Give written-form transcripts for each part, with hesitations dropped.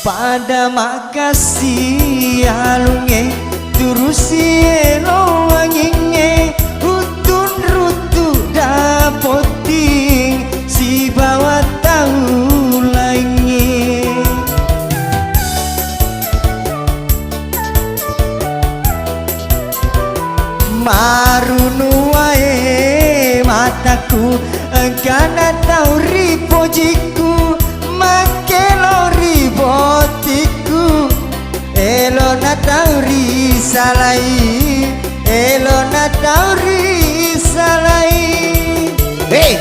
pada makasih alunge turusi elo wanginge utun rutu dapoting si bawa tahu lainnya marunu wae mataku karena tahu ripojiku makelo ribotiku elo na tahu risalai elo na tahu risalai hey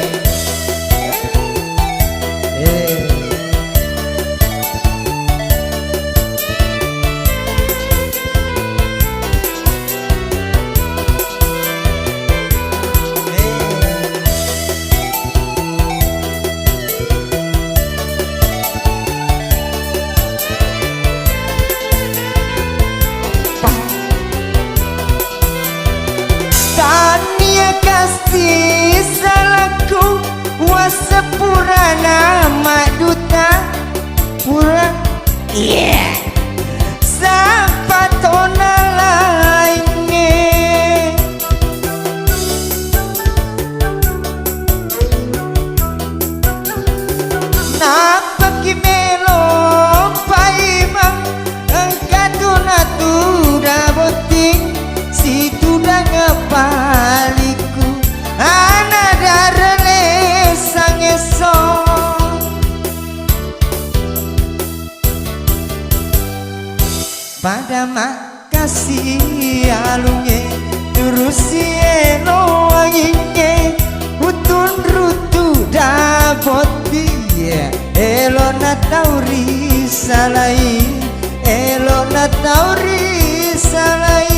kasih salahku wasepura nama duta pura yeah sapatona lainnya napa kimelo paimang engkatuna tuda boting si tuda ngepali pada makasih alunge turusi elo wanginge utun rutu dapoti elo na tauri salai elo na tauri salai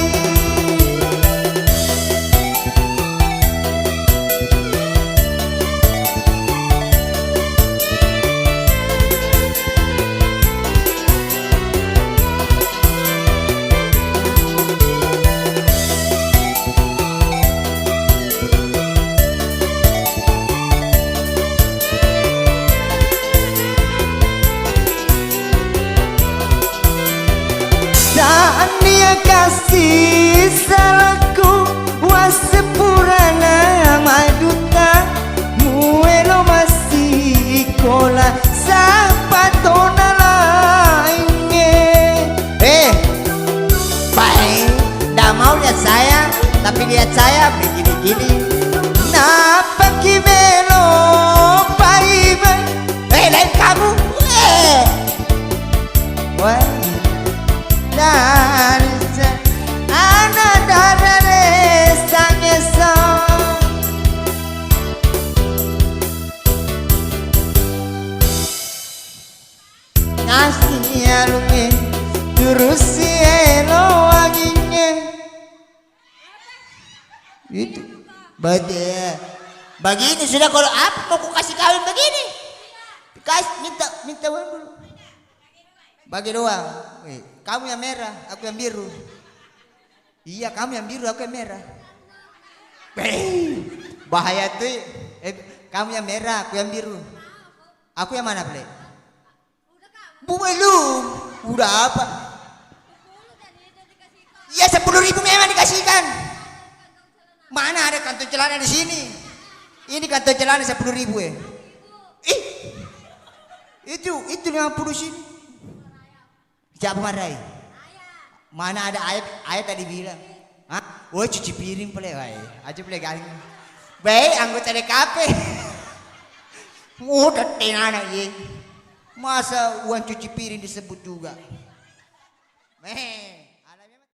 Tania kasih salahku wasepura nama duta muelo masih kola sapatona lainnya baik nggak mau lihat saya tapi lihat saya begini-gini napa kimelo paiman lain kamu wah dan anak darah sangeso ngasih alunge turusi elo wanginya itu begini sudah kalau apa mau ku kasih kawin begini kasih minta uang dulu bagi doang. Kamu yang merah, aku yang biru. Iya, kamu yang biru, aku yang merah. Bahaya tuh. Kamu yang merah, aku yang biru. Aku yang mana, Ple? Belum. Udah apa? Ya 10.000 memang dikasihkan. Mana ada kantong celana di sini? Ini kantong celana 10.000 ya. Ih. Itu 50 sini. Siapa marahi? Mana ada ayat tadi bilang. Hah? Woi cuci piring pele wae. Aja pele galing. Baik anggota DKP. Udah tenana ye. Masa uang cuci piring disebut juga. Meh.